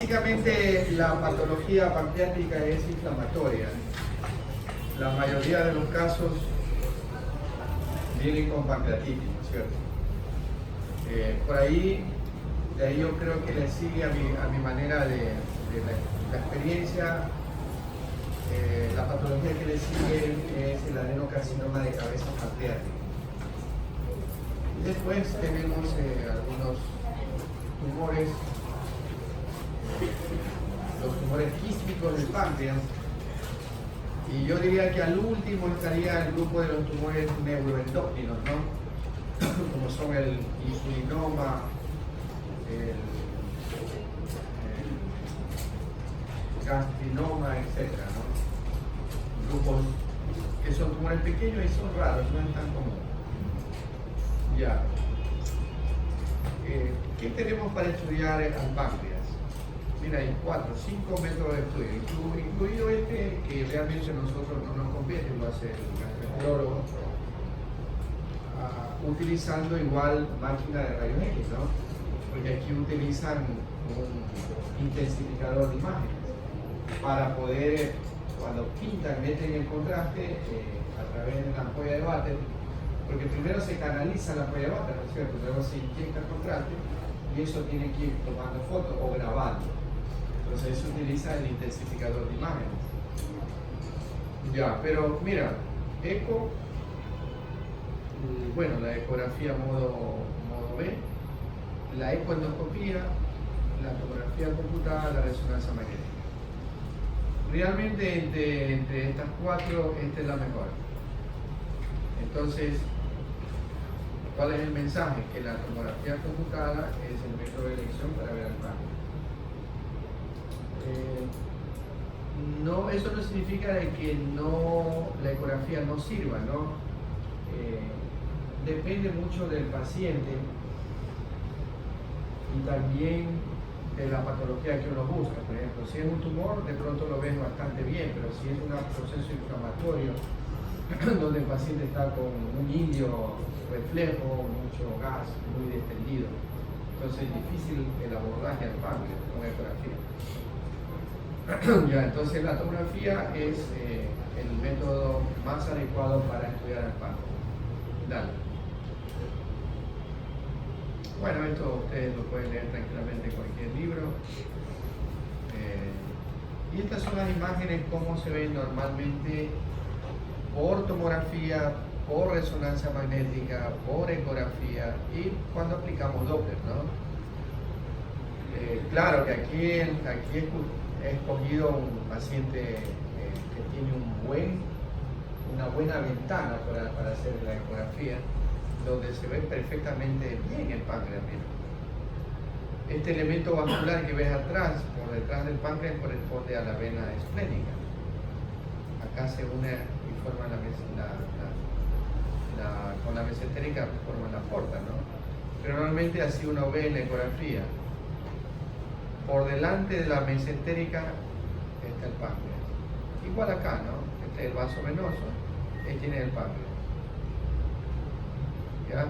básicamente la patología pancreática es inflamatoria. La mayoría de los casos vienen con pancreatitis, ¿no es cierto? Por ahí, de ahí yo creo que le sigue a mi manera de la experiencia, la patología que le sigue es el adenocarcinoma de cabeza pancreática. Después tenemos algunos tumores, los tumores quísticos del páncreas, y yo diría que al último estaría el grupo de los tumores neuroendócrinos, ¿no? Como son el insulinoma, el gastrinoma, etcétera, ¿no? Grupos que son tumores pequeños y son raros, no es tan común. Ya. ¿Qué tenemos para estudiar al páncreas? Mira, hay 5 métodos de estudio, incluido este que realmente nosotros no nos compete, lo hace el gastroenterólogo, utilizando igual máquina de rayos X, ¿no? Porque aquí utilizan un intensificador de imágenes para poder, cuando pintan, meten el contraste a través de la ampolla de váter, porque primero se canaliza la ampolla de váter, ¿no es cierto? Luego se inyecta el contraste y eso tiene que ir tomando fotos o grabando. Entonces se utiliza el intensificador de imágenes. Ya, pero mira, eco, bueno, la ecografía modo B, la ecoendoscopía, la tomografía computada, la resonancia magnética. Realmente entre estas 4, esta es la mejor. Entonces, ¿cuál es el mensaje? Que la tomografía computada es el método de elección para ver al páncreas. No, eso no significa de que la ecografía no sirva, ¿no? Depende mucho del paciente y también de la patología que uno busca. Por ejemplo, si es un tumor, de pronto lo ves bastante bien, pero si es un proceso inflamatorio donde el paciente está con un indio reflejo, mucho gas, muy distendido, entonces es difícil el abordaje al páncreas con ecografía. Ya, entonces la tomografía es el método más adecuado para estudiar al páncreas. Dale. Bueno, esto ustedes lo pueden leer tranquilamente en cualquier libro. Y estas son las imágenes como se ven normalmente por tomografía, por resonancia magnética, por ecografía y cuando aplicamos Doppler, ¿no? Claro que aquí he escogido un paciente que tiene una buena ventana para hacer la ecografía, donde se ve perfectamente bien el páncreas. Este elemento vascular que ves atrás, por detrás del páncreas, corresponde a la vena esplénica. Acá se une y forma con la mesentérica forma la porta, ¿no? Pero normalmente así uno ve en la ecografía. Por delante de la mesentérica está el páncreas. Igual acá, ¿no? Este es el vaso venoso, este tiene el páncreas. ¿Ya?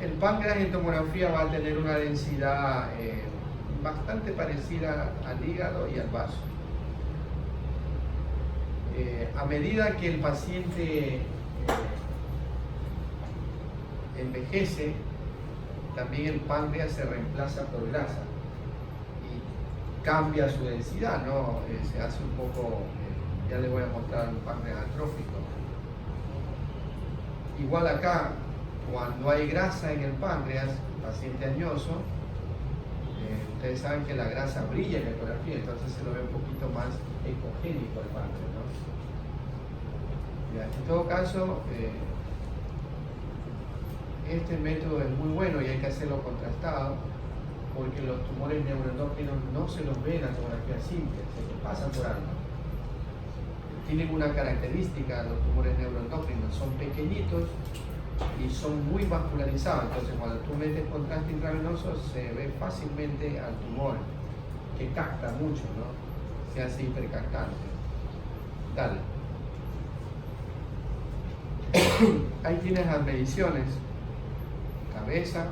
El páncreas en tomografía va a tener una densidad bastante parecida al hígado y al vaso. A medida que el paciente envejece, también el páncreas se reemplaza por grasa y cambia su densidad, ¿no? Se hace un poco, ya les voy a mostrar un páncreas atrófico. Igual acá, cuando hay grasa en el páncreas, paciente añoso, ustedes saben que la grasa brilla en la ecografía, entonces se lo ve un poquito más ecogénico el páncreas, ¿no? Ya, en todo caso, este método es muy bueno y hay que hacerlo contrastado, porque los tumores neuroendócrinos no se los ven en la tomografía simple, se los pasan por algo. Tienen una característica, los tumores neuroendócrinos son pequeñitos y son muy vascularizados, entonces cuando tú metes contraste intravenoso se ve fácilmente al tumor, que capta mucho, ¿no? Se hace hipercaptante. Dale. Ahí tienes las mediciones: cabeza,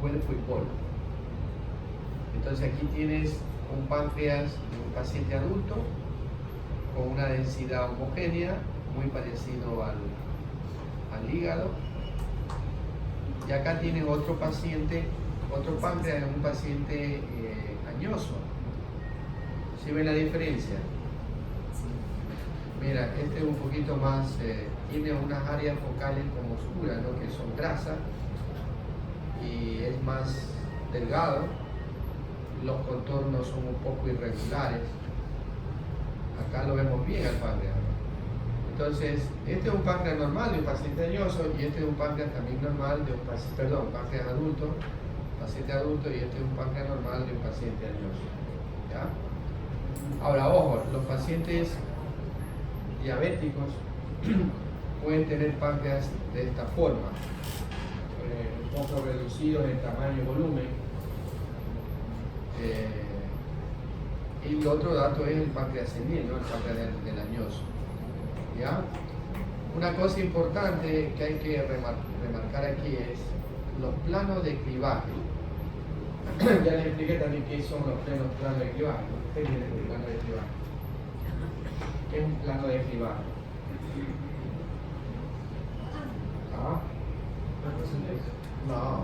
cuerpo y polvo. Entonces aquí tienes un páncreas de un paciente adulto con una densidad homogénea, muy parecido al hígado. Y acá tienes otro paciente, otro páncreas de un paciente añoso. ¿Sí ven la diferencia? Mira, este es un poquito más, tiene unas áreas focales como oscuras, ¿no? Que son grasas, y es más delgado. Los contornos son un poco irregulares. Acá lo vemos bien al páncreas. Entonces, este es un páncreas normal de un paciente añoso, y este es un páncreas también normal de un paciente, perdón, páncreas adulto, paciente adulto, y este es un páncreas normal de un paciente añoso. ¿Ya? Ahora, ojo, los pacientes diabéticos pueden tener páncreas de esta forma, un poco reducidos en tamaño y volumen. Y el otro dato es el páncreas senil, ¿no? El páncreas del añoso. ¿Ya? Una cosa importante que hay que remarcar aquí es los planos de clivaje. Ya les expliqué también qué son los planos de clivaje. ¿Qué viene el plano de clivaje? ¿Qué es un plano de clivaje? ¿Ah? No.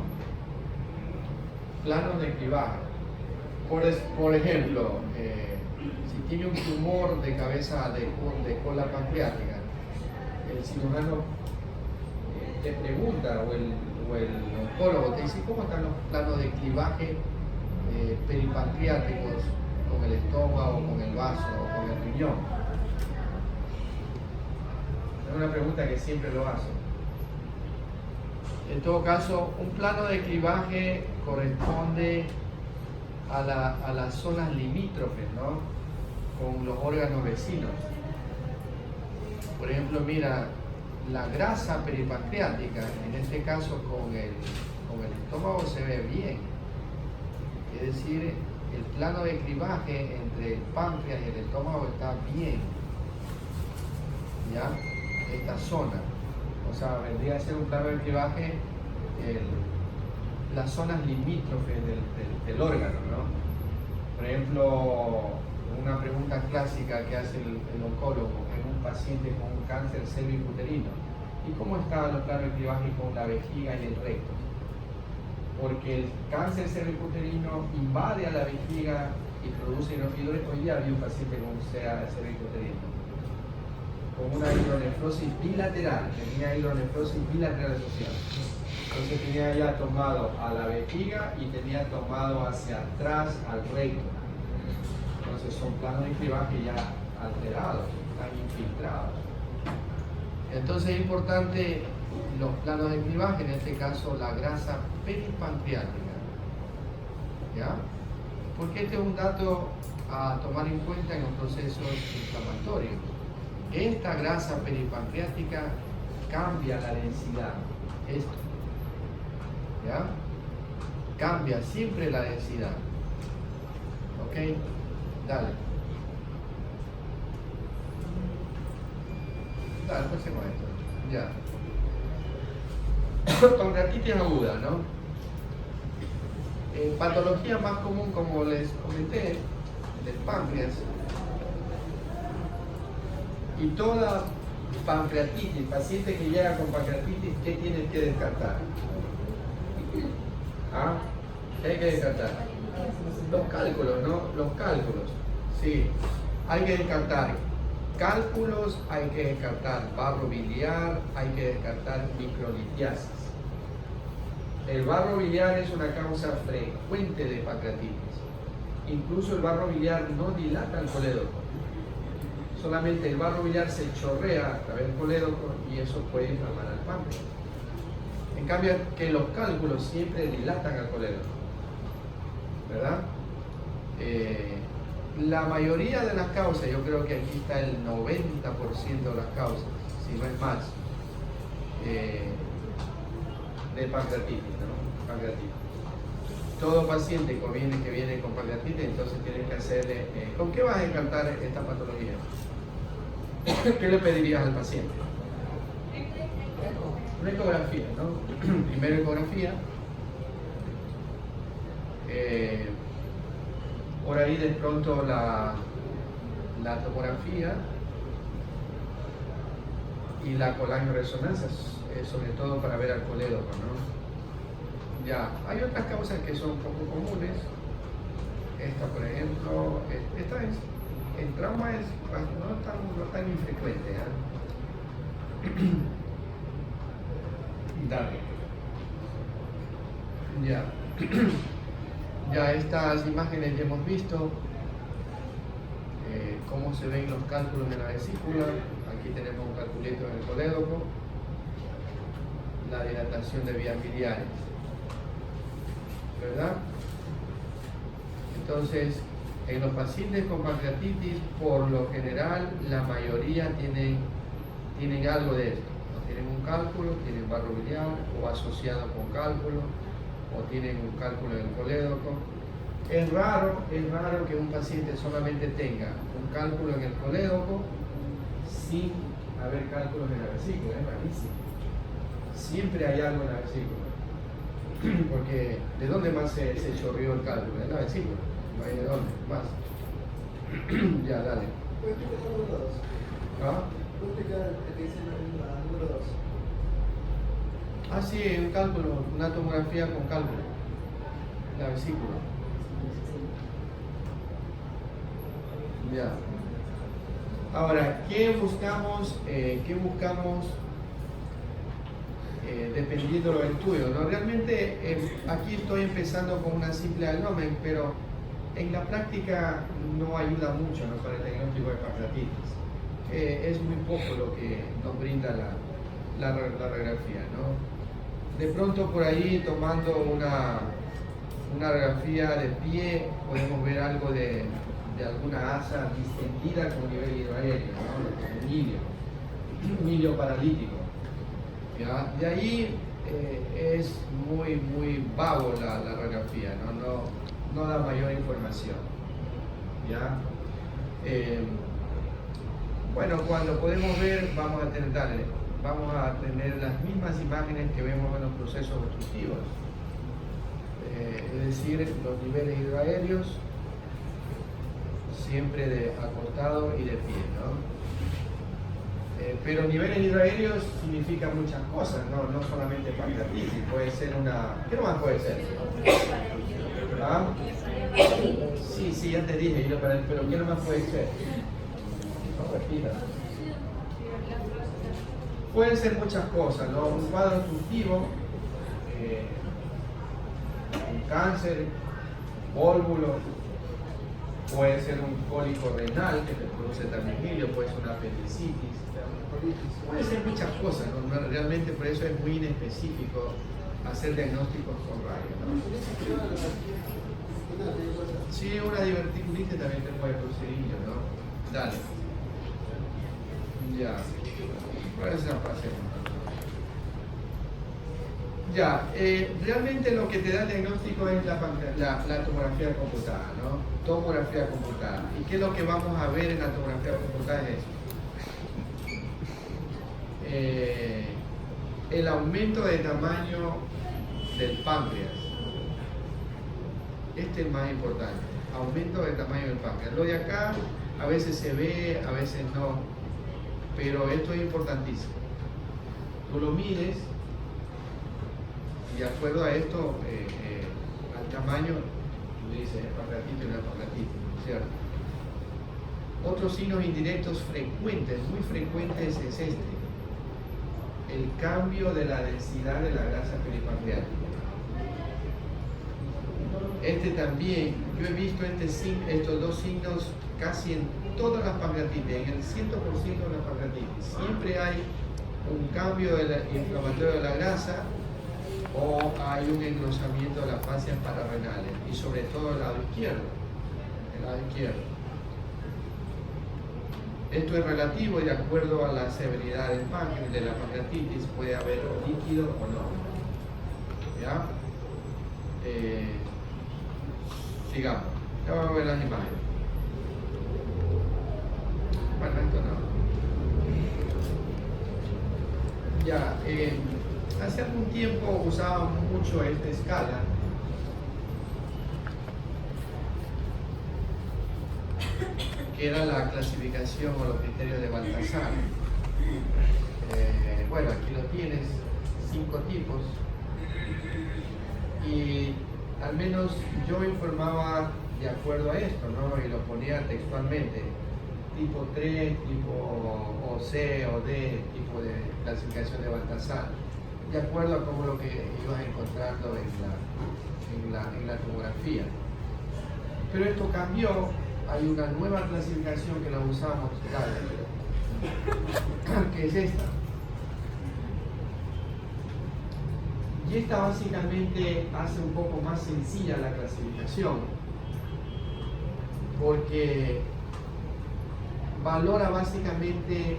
Planos de clivaje. Por ejemplo, si tiene un tumor de cabeza de cola pancreática, el cirujano te pregunta, o el oncólogo te dice, ¿cómo están los planos de clivaje peripancreáticos con el estómago, con el vaso o con el riñón? Es una pregunta que siempre lo hacen. En todo caso, un plano de clivaje corresponde a las zonas limítrofes, ¿no? Con los órganos vecinos. Por ejemplo, mira, la grasa peripancreática, en este caso con el estómago, se ve bien. Es decir, el plano de clivaje entre el páncreas y el estómago está bien. ¿Ya? Esta zona. O sea, vendría a ser un plano de clivaje las zonas limítrofes del órgano, ¿no? Por ejemplo, una pregunta clásica que hace el oncólogo en un paciente con un cáncer cervicuterino: ¿y cómo estaban los planos de clivaje con la vejiga y el recto? Porque el cáncer cervicuterino invade a la vejiga y produce hidrofilones. Hoy día había un paciente con un cervicuterino con una hidronefrosis bilateral, tenía hidronefrosis bilateral asociada. Entonces tenía ya tomado a la vejiga y tenía tomado hacia atrás al recto. Entonces son planos de clivaje ya alterados, están infiltrados. Entonces es importante los planos de clivaje, en este caso la grasa peripancreática. ¿Ya? Porque este es un dato a tomar en cuenta en los procesos inflamatorios. Esta grasa peripancreática cambia la densidad. Esto. ¿Ya? Cambia siempre la densidad. ¿Ok? Dale. Dale, pasemos esto. Ya. Pancreatitis aguda, ¿no? Patología más común, como les comenté, del páncreas. Y toda pancreatitis, paciente que llega con pancreatitis, ¿qué tiene que descartar? ¿Ah? ¿Qué hay que descartar? Los cálculos, ¿no? Los cálculos. Sí. Hay que descartar cálculos, hay que descartar barro biliar, hay que descartar microlitiasis. El barro biliar es una causa frecuente de pancreatitis. Incluso el barro biliar no dilata el colédoco. Solamente el barro biliar se chorrea a través del colédoco y eso puede inflamar al páncreas. En cambio, que los cálculos siempre dilatan al colédoco, ¿verdad? La mayoría de las causas, yo creo que aquí está el 90% de las causas, si no es más, de pancreatitis, ¿no? Pancreatitis. Todo paciente que viene con pancreatitis, entonces tienes que hacerle... ¿Con qué vas a descartar esta patología? ¿Qué le pedirías al paciente? Una ecografía, ¿no? Primera ecografía. por ahí de pronto la tomografía y la colangioresonancia, sobre todo para ver al colédoco, ¿no? Ya, hay otras causas que son poco comunes. Esta, por ejemplo, el trauma es no tan infrecuente, ¿eh? Dale. Ya. Ya estas imágenes ya hemos visto cómo se ven los cálculos de la vesícula. Aquí tenemos un calculito en el colédoco, la dilatación de vías biliares, ¿verdad? Entonces, en los pacientes con pancreatitis, por lo general, la mayoría tienen algo de esto. O tienen un cálculo, tienen barro biliar, o asociado con cálculo, o tienen un cálculo en el colédoco. Es raro que un paciente solamente tenga un cálculo en el colédoco sin haber cálculos en la vesícula, es rarísimo. Siempre hay algo en la vesícula. Porque ¿de dónde más se chorreó el cálculo? En la vesícula. No hay de dónde más. Ya, dale. ¿Puedes explicar el número 2? ¿Ah? ¿Puedes explicar el que dice el número 2? Ah, sí, un cálculo, una tomografía con cálculo. La vesícula. Ya. Ahora, ¿qué buscamos? Dependiendo del estudio, ¿no? Realmente aquí estoy empezando con una simple agnomen, pero en la práctica no ayuda mucho, ¿no?, para el diagnóstico de pancreatitis. Es muy poco lo que nos brinda la radiografía, ¿no? De pronto por ahí, tomando una radiografía de pie, podemos ver algo de alguna asa distendida con nivel hidroaéreo, ¿no? Un hilio paralítico. ¿Ya? De ahí es muy vago la radiografía, no da mayor información. ¿Ya? Bueno, cuando podemos ver, vamos a tener las mismas imágenes que vemos en los procesos obstructivos. Es decir, los niveles hidroaéreos siempre de acostado y de pie, ¿no? Pero niveles hidroaéreos significa muchas cosas, no solamente pancreatitis, puede ser una... ¿Qué más puede ser? ¿Ah? Sí, ya te dije, pero ¿qué más puede ser? No, repita. Pueden ser muchas cosas, ¿no? Un cuadro obstructivo, un cáncer, vólvulo, puede ser un cólico renal que te produce también hilio, puede ser una apendicitis, puede ser muchas cosas, ¿no? Realmente por eso es muy inespecífico hacer diagnósticos con rayos, ¿no? Sí, una diverticulitis también te puede producir hilio, ¿no? Dale. Ya. Por eso pasemos. Ya, realmente lo que te da el diagnóstico es la tomografía computada, ¿no? Tomografía computada. ¿Y qué es lo que vamos a ver en la tomografía computada? Es eso. El aumento de tamaño del páncreas. Este es el más importante. Aumento de tamaño del páncreas. Lo de acá a veces se ve, a veces no. Pero esto es importantísimo. Tú lo mides y de acuerdo a esto, al tamaño, tú dices pancreatitis y no es pancreatitis, ¿cierto? Otros signos indirectos frecuentes, muy frecuentes, es este: el cambio de la densidad de la grasa peripancreática. Este también, yo he visto estos dos signos casi en todas las pancreatitis, en el 100% de las pancreatitis. Siempre hay un cambio inflamatorio de la grasa o hay un engrosamiento de las fascias pararrenales y sobre todo el lado izquierdo. Esto es relativo y de acuerdo a la severidad del páncreas, de la pancreatitis, puede haber líquido o no. ¿Ya? Sigamos. Ya vamos a ver las imágenes. Bueno, esto no. Ya, hace algún tiempo usábamos mucho esta escala. que era la clasificación o los criterios de Baltasar. Bueno, aquí lo tienes, 5 tipos. Y al menos yo informaba de acuerdo a esto, ¿no? Y lo ponía textualmente. Tipo 3, tipo o C o D, tipo de clasificación de Baltasar, de acuerdo a cómo lo que ibas encontrando en la tomografía. Pero esto cambió, hay una nueva clasificación que la usamos, que es esta. Y esta básicamente hace un poco más sencilla la clasificación, porque valora básicamente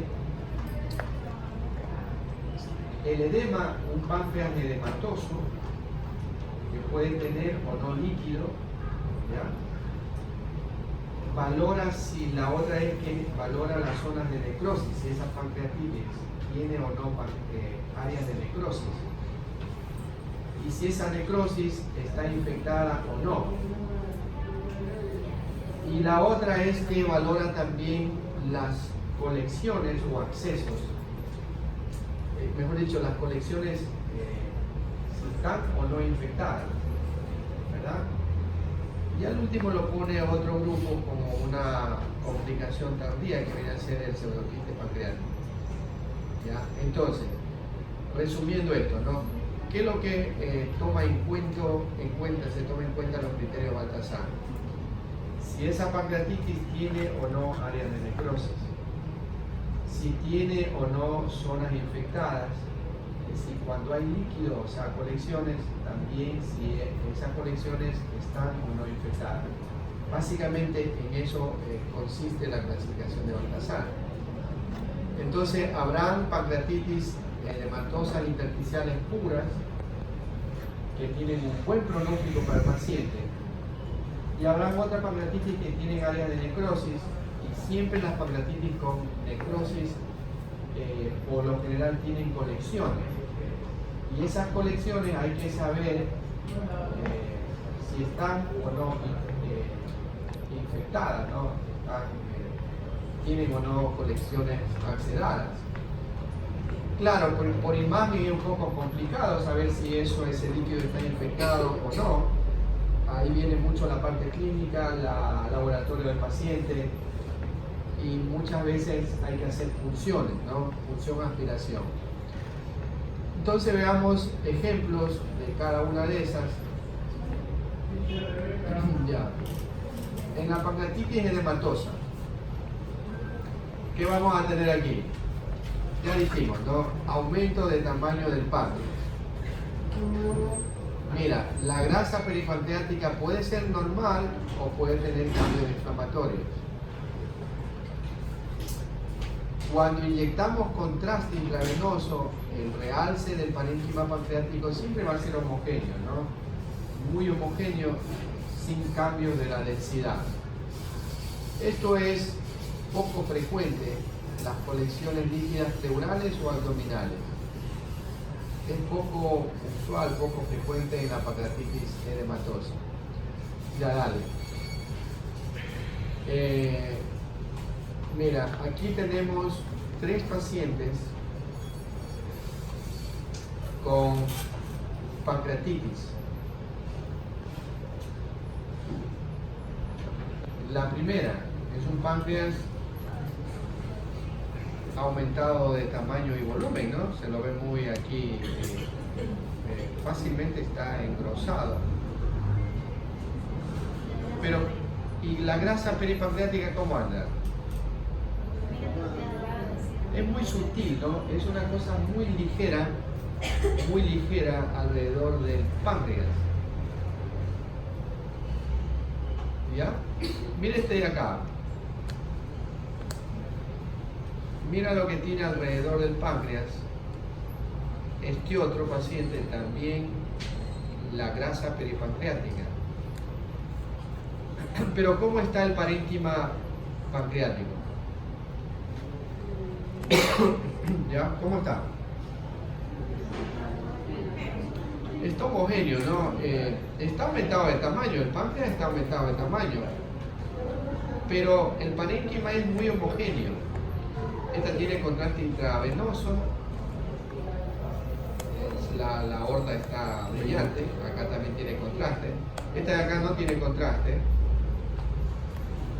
el edema, un páncreas edematoso, que puede tener o no líquido, ¿ya? Valora si la otra es que valora las zonas de necrosis, si esa pancreatitis tiene o no áreas de necrosis, y si esa necrosis está infectada o no. Y la otra es que valora también las colecciones o accesos, mejor dicho, las colecciones si están o no infectadas, ¿verdad? Y al último lo pone a otro grupo como una complicación tardía que viene a ser el pseudoquiste pancreático. ¿Ya? Entonces, resumiendo esto, ¿no? ¿Qué es lo que se toma en cuenta los criterios de Baltasar? Si esa pancreatitis tiene o no áreas de necrosis, si tiene o no zonas infectadas, es decir, cuando hay líquido, o sea, colecciones, también si esas colecciones están o no infectadas. Básicamente en eso consiste la clasificación de Baltasar. Entonces, habrán pancreatitis edematosas intersticiales puras que tienen un buen pronóstico para el paciente, y habrán otras pancreatitis que tienen áreas de necrosis, y siempre las pancreatitis con necrosis por lo general tienen colecciones, y esas colecciones hay que saber si están o no infectadas, ¿no? Tienen o no colecciones accedadas. Claro, por imagen es un poco complicado saber si ese líquido está infectado o no. Ahí viene mucho la parte clínica, laboratorio del paciente, y muchas veces hay que hacer punciones, ¿no? Punción-aspiración. Entonces veamos ejemplos de cada una de esas. Ya. En la pancreatitis edematosa, ¿qué vamos a tener aquí? Ya dijimos, ¿no? Aumento de tamaño del páncreas. Mira, la grasa peripancreática puede ser normal o puede tener cambios inflamatorios. Cuando inyectamos contraste intravenoso, el realce del parénquima pancreático siempre va a ser homogéneo, ¿no? Muy homogéneo, sin cambios de la densidad. Esto es poco frecuente en las colecciones líquidas pleurales o abdominales. Es poco usual, poco frecuente en la pancreatitis edematosa. Ya dale. Mira, aquí tenemos 3 pacientes con pancreatitis. La primera es un páncreas aumentado de tamaño y volumen, ¿no? Se lo ve muy aquí, fácilmente está engrosado. Pero, ¿y la grasa peripancreática cómo anda? Es muy sutil, ¿no? Es una cosa muy ligera alrededor del páncreas. ¿Ya? Mira este de acá. Mira lo que tiene alrededor del páncreas. Este otro paciente también la grasa peripancreática. Pero ¿cómo está el parénquima pancreático? ¿Ya? ¿Cómo está? Está homogéneo, ¿no? Está aumentado de tamaño, el páncreas está aumentado de tamaño. Pero el parénquima es muy homogéneo. Esta tiene contraste intravenoso. La aorta está brillante, acá también tiene contraste. Esta de acá no tiene contraste.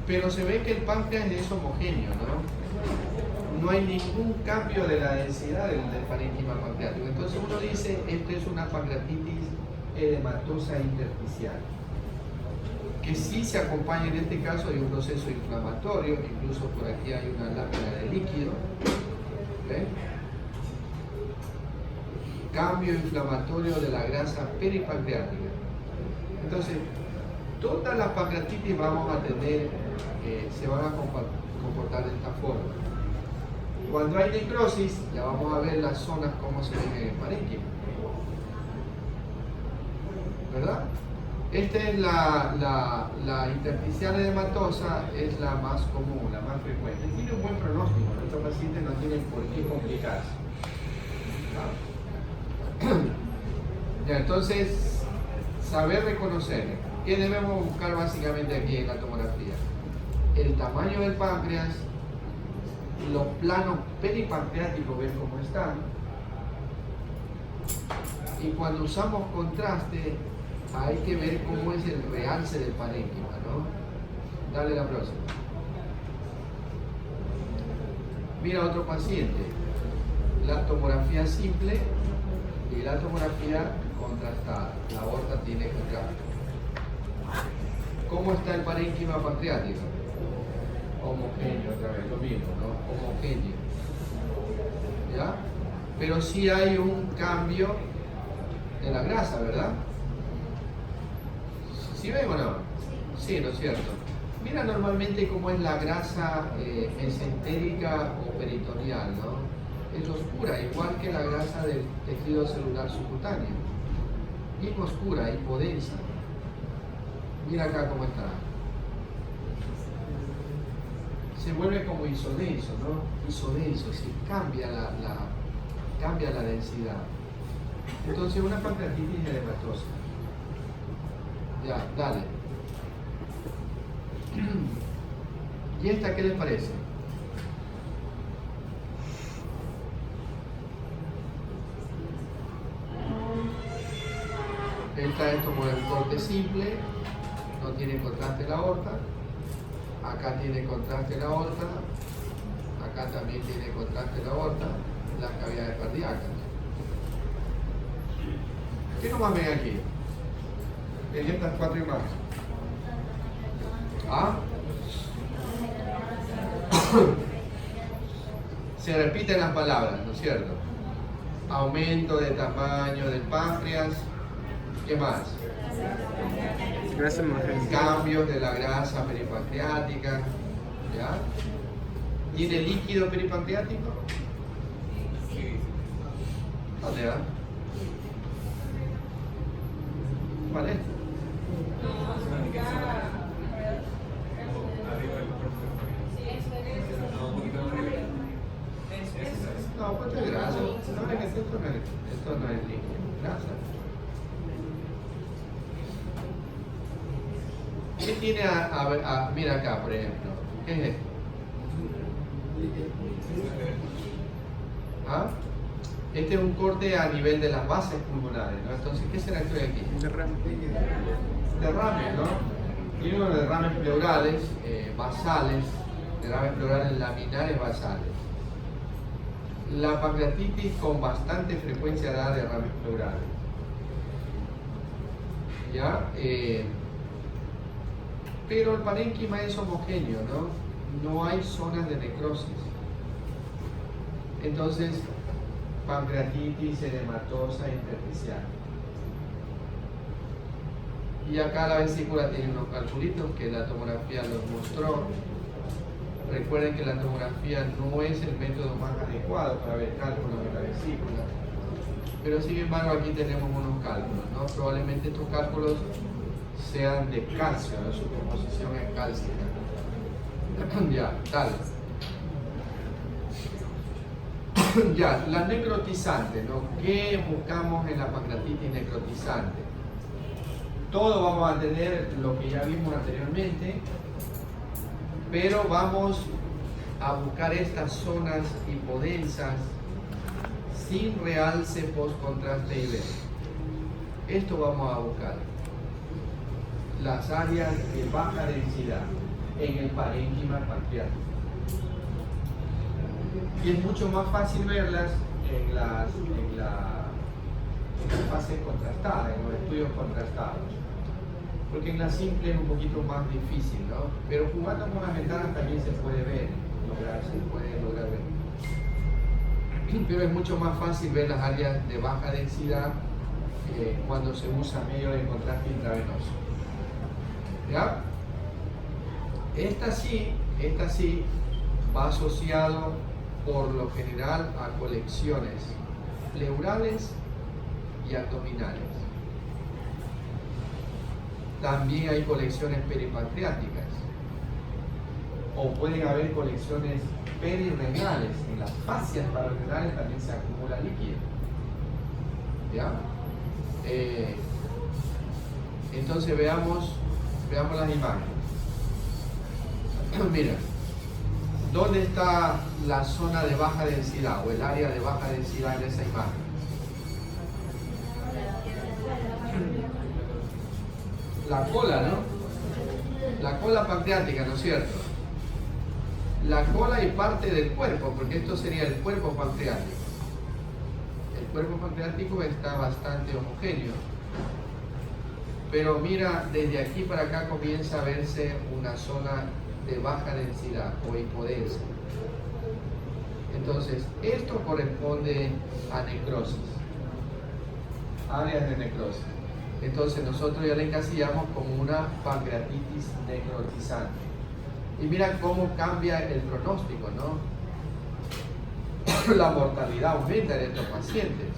Pero se ve que el páncreas es homogéneo, ¿no? No hay ningún cambio de la densidad del parénquima pancreático. Entonces uno dice, esto es una pancreatitis edematosa intersticial, que sí se acompaña en este caso de un proceso inflamatorio, incluso por aquí hay una lámina de líquido. ¿Ven? Cambio inflamatorio de la grasa peripancreática. Entonces, todas las pancreatitis vamos a tener, se van a comportar de esta forma. Cuando hay necrosis, ya vamos a ver las zonas como se ven en el parénquima. ¿Verdad? Esta es la intersticial edematosa, es la más común, la más frecuente. Tiene un buen pronóstico, nuestros pacientes no tienen por qué complicarse. Ya, entonces, saber reconocer. ¿Qué debemos buscar básicamente aquí en la tomografía? El tamaño del páncreas, los planos peripancreáticos, ver cómo están. Y cuando usamos contraste, hay que ver cómo es el realce del parénquima, ¿no? Dale la próxima. Mira otro paciente. La tomografía simple y la tomografía contrastada. La aorta tiene contraste. ¿Cómo está el parénquima pancreático? Homogéneo, otra vez, lo mismo, ¿no? Homogéneo. ¿Ya? Pero sí hay un cambio de la grasa, ¿verdad? ¿Sí ven o no? Sí, ¿no es cierto? Mira normalmente cómo es la grasa mesentérica o peritoneal, ¿no? Es oscura, igual que la grasa del tejido celular subcutáneo. Bien oscura, hipodensa. Mira acá cómo está. Se vuelve como isodenso, ¿no? Isodenso, sí, cambia la densidad. Entonces una pancreatitis edematosa. Ya, dale. ¿Y esta qué les parece? Esta es como el corte simple, no tiene contraste la aorta. Acá tiene contraste la aorta. Acá también tiene contraste la aorta, las cavidades cardíacas. ¿Qué nomás ven aquí? En estas cuatro imágenes. ¿Ah? Se repiten las palabras, ¿no es cierto? Aumento de tamaño del páncreas. ¿Qué más? Cambios de la grasa peripancreática. ¿Ya? ¿Tiene líquido peripancreático? ¿Dónde va? ¿Cuál es? No, pues es grasa. No, es que esto no es líquido, grasa. ¿Qué tiene mira acá, por ejemplo? ¿Qué es esto? ¿Ah? Este es un corte a nivel de las bases pulmonares, ¿no? Entonces, ¿qué será esto de aquí? Derrames, ¿no? Tiene unos derrames pleurales, basales, derrames pleurales laminares basales. La pancreatitis con bastante frecuencia da derrames pleurales. ¿Ya? Pero el parénquima es homogéneo, ¿no? No hay zonas de necrosis. Entonces, pancreatitis edematosa intersticial. Y acá la vesícula tiene unos calculitos que la tomografía los mostró. Recuerden que la tomografía no es el método más adecuado para ver cálculos de la vesícula. Pero sin embargo aquí tenemos unos cálculos, ¿no? Probablemente estos cálculos sean de calcio, ¿no? Su composición es cálcica. Ya, dale. Ya, la necrotizante, ¿no? ¿Qué buscamos en la pancreatitis necrotizante? Todo vamos a tener lo que ya vimos anteriormente, pero vamos a buscar estas zonas hipodensas sin realce post-contraste IV. Esto vamos a buscar. Las áreas de baja densidad en el parénquima pancreático. Y es mucho más fácil verlas en la fase contrastada, en los estudios contrastados. Porque en la simple es un poquito más difícil, ¿no? Pero jugando con las ventanas también se puede ver, se puede lograr ver. Pero es mucho más fácil ver las áreas de baja densidad cuando se usa medio de contraste intravenoso. ¿Ya? Esta sí va asociado por lo general a colecciones pleurales y abdominales. También hay colecciones peripancreáticas, o pueden haber colecciones perirenales. En las fascias pararenales también se acumula líquido. ¿Ya? Entonces veamos las imágenes. Mira, ¿dónde está la zona de baja densidad o el área de baja densidad en esa imagen? La cola, ¿no? La cola pancreática, ¿no es cierto? La cola y parte del cuerpo, porque esto sería el cuerpo pancreático. El cuerpo pancreático está bastante homogéneo. Pero mira, desde aquí para acá comienza a verse una zona de baja densidad o hipodensa. Entonces, esto corresponde a necrosis, áreas de necrosis. Entonces nosotros ya la encasillamos como una pancreatitis necrotizante. Y mira cómo cambia el pronóstico, ¿no? La mortalidad aumenta en estos pacientes.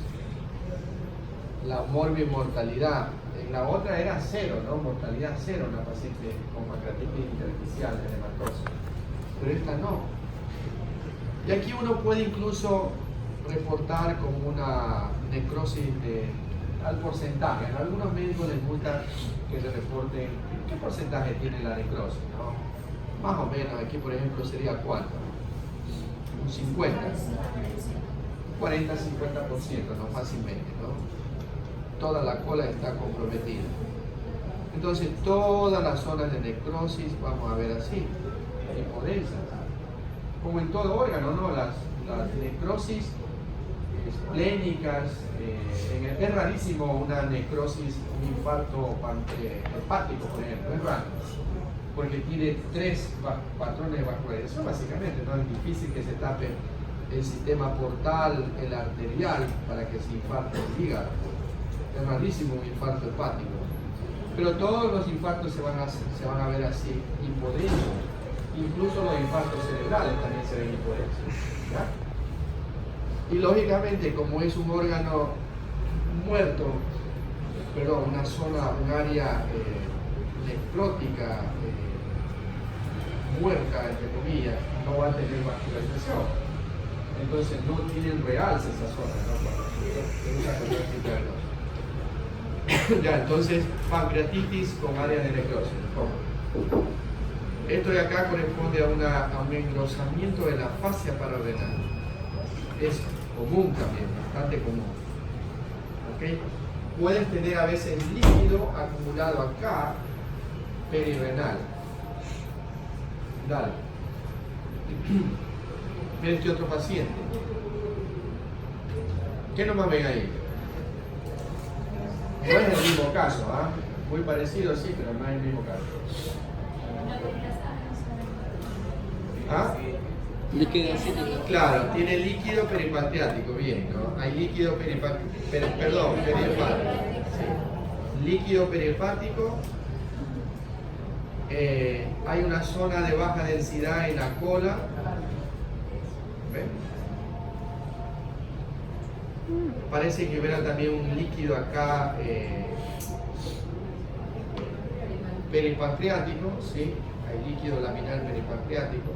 La morbimortalidad. En la otra era cero, ¿no? Mortalidad cero en una paciente con pancreatitis intersticial de hematosis. Pero esta no. Y aquí uno puede incluso reportar como una necrosis al porcentaje. A algunos médicos les gusta que se reporten qué porcentaje tiene la necrosis, ¿no? Más o menos, aquí por ejemplo sería ¿cuánto? Un 50, 40-50%, no fácilmente, ¿no? Toda la cola está comprometida. Entonces todas las zonas de necrosis vamos a ver así, hipodensas, como en todo órgano, ¿no? Las necrosis esplénicas, es rarísimo una necrosis, un infarto hepático, por ejemplo, es raro, porque tiene 3 patrones de vascularización básicamente, ¿no? Es difícil que se tape el sistema portal, el arterial, para que se infarte el hígado. Es rarísimo un infarto hepático. Pero todos los infartos se van a ver así, hipodensos. Incluso los infartos cerebrales también se ven hipodensos. ¿Ya? Y lógicamente, como es un órgano muerto, perdón, una zona, un área necrótica, muerta, entre comillas, no va a tener vascularización. Entonces no tienen realce esa zona, ¿no? Ya, entonces pancreatitis con área de necrosis. Esto de acá corresponde a un engrosamiento de la fascia pararrenal. Es común también, bastante común. ¿Okay? Puedes tener a veces líquido acumulado acá, perirenal. Dale. Mira este otro paciente. ¿Qué nomás ven ahí? No es el mismo caso, ¿ah? Muy parecido, sí, pero no es el mismo caso. ¿Ah? Líquido acético. Claro, tiene líquido peripancreático, bien, ¿no? Hay líquido peripancreático, perihepático. Sí. Líquido perihepático. Hay una zona de baja densidad en la cola. ¿Ven? Parece que hubiera también un líquido acá peripancreático, ¿sí? Hay líquido laminar peripancreático.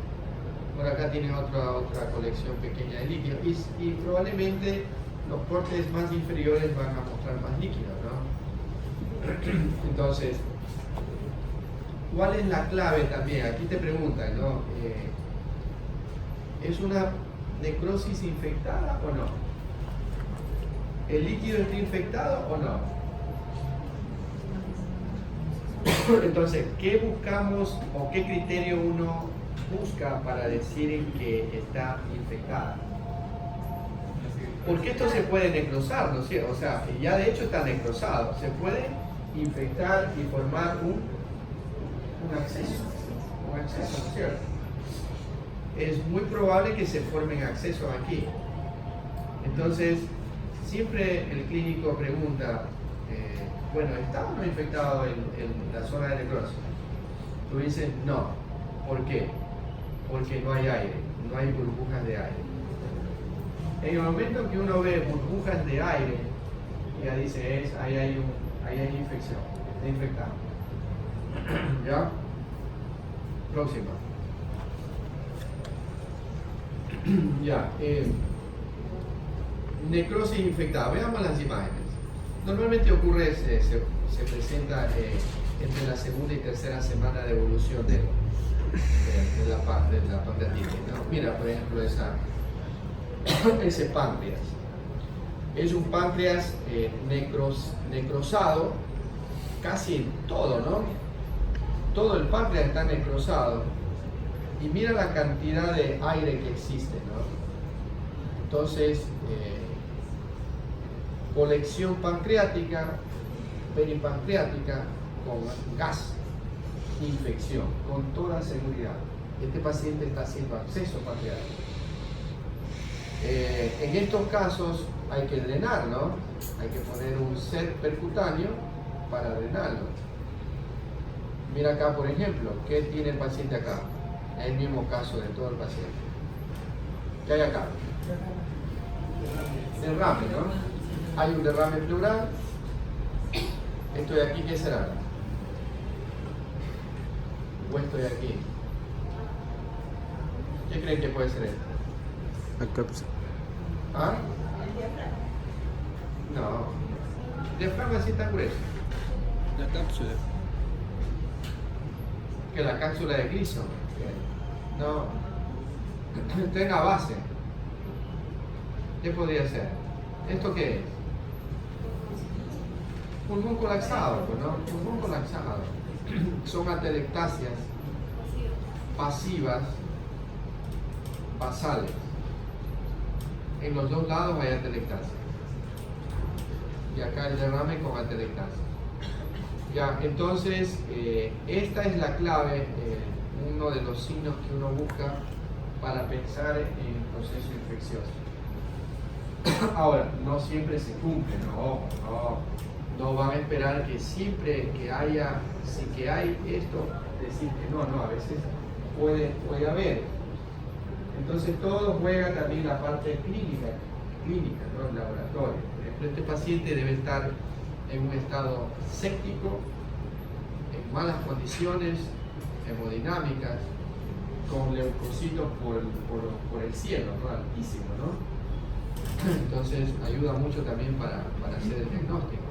Por acá tiene otra colección pequeña de líquido y probablemente los cortes más inferiores van a mostrar más líquido, ¿no? Entonces, ¿Cuál es la clave también? Aquí te preguntan, ¿no? ¿Es una necrosis infectada o no? ¿El líquido está infectado o no? Entonces, ¿qué buscamos o qué criterio uno busca para decir que está infectada? Porque esto se puede necrosar, ¿no es cierto? O sea, ya de hecho está necrosado. Se puede infectar y formar un acceso, ¿no es cierto? Es muy probable que se formen accesos aquí. Entonces, siempre el clínico pregunta, bueno, ¿está o no infectado en la zona de necrosis? Tú dices, no. ¿Por qué? Porque no hay aire, no hay burbujas de aire. En el momento que uno ve burbujas de aire, ya dice, ahí hay infección, está infectado. ¿Ya? Próxima. Ya. Necrosis infectada. Veamos las imágenes. Normalmente ocurre, se presenta entre la segunda y tercera semana de evolución de la pancreatitis, ¿no? Mira, por ejemplo, ese páncreas. Es un páncreas necrosado casi en todo, ¿no? Todo el páncreas está necrosado. Y mira la cantidad de aire que existe, ¿no? Entonces, colección pancreática, peripancreática con gas, infección, con toda seguridad. Este paciente está haciendo acceso pancreático. En estos casos hay que drenar, ¿no? Hay que poner un set percutáneo para drenarlo. Mira acá, por ejemplo, ¿qué tiene el paciente acá? El mismo caso de todo el paciente. ¿Qué hay acá? Derrame, ¿no? Hay un derrame pleural. Esto de aquí, ¿qué será? O esto de aquí. ¿Qué creen que puede ser esto? La cápsula. ¿Ah? No. Diafragma sí tan grueso. La cápsula. Que la cápsula de Gleason. No. Tenga base. ¿Qué podría ser? ¿Esto qué es? Pulmón colapsado, pues, ¿no? Pulmón colapsado. Son atelectasias pasivas, basales. En los dos lados hay atelectasia. Y acá el derrame con atelectasia. Ya, entonces, esta es la clave, uno de los signos que uno busca para pensar en el proceso infeccioso. Ahora, no siempre se cumple, no van a esperar que siempre que haya, si que hay esto, decir que no, a veces puede haber. Entonces todo juega también la parte clínica, ¿no? El laboratorio. Por ejemplo, este paciente debe estar en un estado séptico, en malas condiciones hemodinámicas, con leucocitos por el cielo, ¿no? Altísimo, ¿no? Entonces ayuda mucho también para hacer el diagnóstico.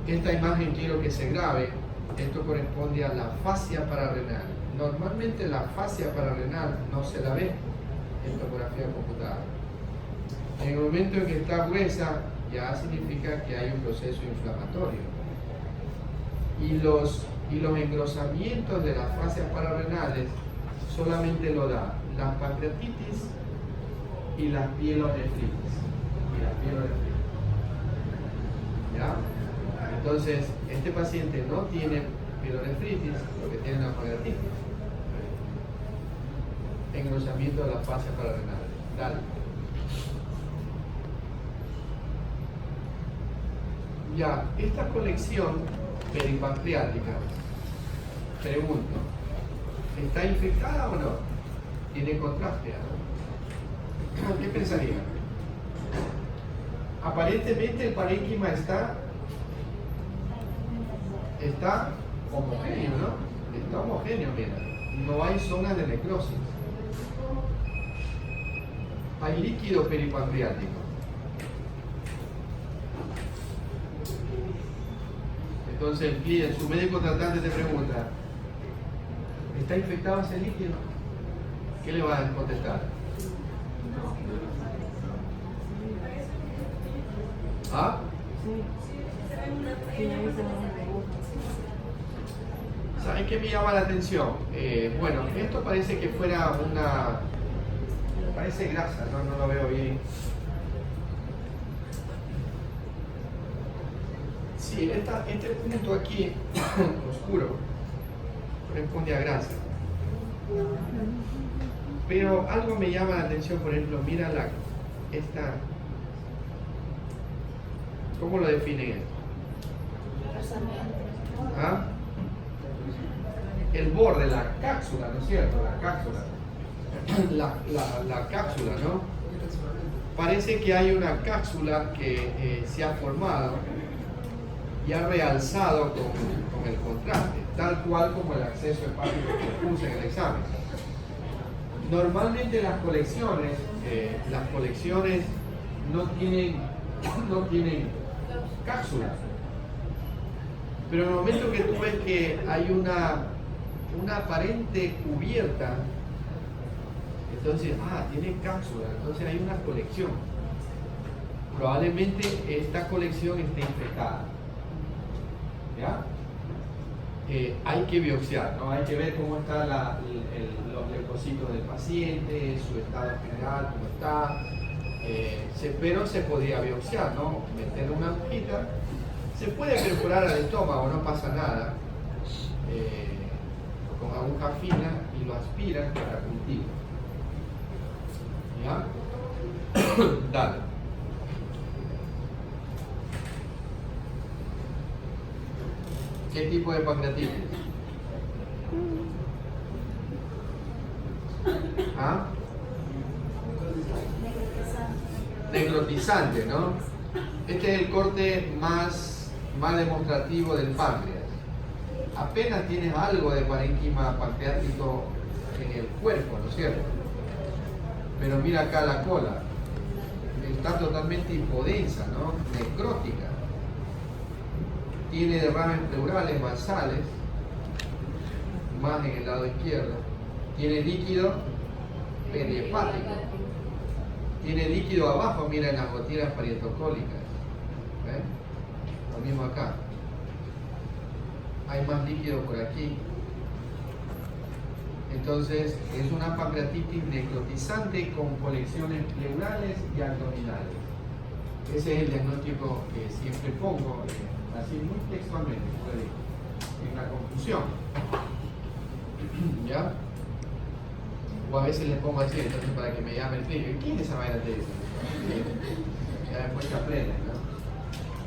Esta imagen quiero que se grabe. Esto corresponde a la fascia pararrenal. Normalmente la fascia pararrenal no se la ve en tomografía computada. En el momento en que está gruesa, ya significa que hay un proceso inflamatorio. Y los engrosamientos de las fascias pararrenales solamente lo da la pancreatitis y las pielonefritis. ¿Ya? Entonces, este paciente no tiene pielonefritis, lo que tiene la pancreatitis. Engrosamiento de las fascias pararrenales. Dale. Ya, esta colección peripancreática, pregunto, ¿está infectada o no? ¿Tiene contraste? ¿Qué pensaría? Aparentemente el parénquima está homogéneo, ¿no? Está homogéneo, mira. No hay zonas de necrosis. Hay líquido peripancreático. Entonces el cliente, su médico tratante te pregunta, ¿está infectado ese líquido? ¿Qué le va a contestar? ¿Ah? ¿Saben qué me llama la atención? Bueno, esto parece que fuera una... Parece grasa, no lo veo bien. Sí, este punto aquí, oscuro, corresponde a grasa. Pero algo me llama la atención, por ejemplo, mira esta... ¿Cómo lo definen esto? ¿Ah? El borde, la cápsula, ¿no es cierto? La cápsula. La cápsula, ¿no? Parece que hay una cápsula que se ha formado y ha realzado con el contraste, tal cual como el acceso hepático que puse en el examen. Normalmente las colecciones no tienen cápsula, pero en el momento que tú ves que hay una aparente cubierta, entonces, tiene cápsula, entonces hay una colección. Probablemente esta colección esté infectada. ¿Ya? Hay que biopsiar, ¿no? Hay que ver cómo están los leucocitos del paciente, su estado general, cómo está. Pero se podría biopsiar, ¿no? Meter una agujita. Se puede perforar al estómago, no pasa nada. Con aguja fina y lo aspiran para cultivo. ¿Ya? Dale. ¿Qué tipo de pancreatitis? ¿Ah? Necrotizante, ¿no? Este es el corte más demostrativo del páncreas. Apenas tienes algo de parénquima pancreático en el cuerpo, ¿no es cierto? Pero mira acá la cola. Está totalmente hipodensa, ¿no? Necrótica. Tiene derrames pleurales, basales, más en el lado izquierdo. Tiene líquido perihepático. Tiene líquido abajo, mira en las gotitas parietocólicas. ¿Ven? Lo mismo acá. Hay más líquido por aquí. Entonces es una pancreatitis necrotizante con colecciones pleurales y abdominales. Ese es el diagnóstico que siempre pongo, así muy textualmente, en la conclusión. ¿Ya? O a veces les pongo así, entonces para que me llame el clínico. ¿Quién es esa vaina de eso? Ya después se aprende, ¿no?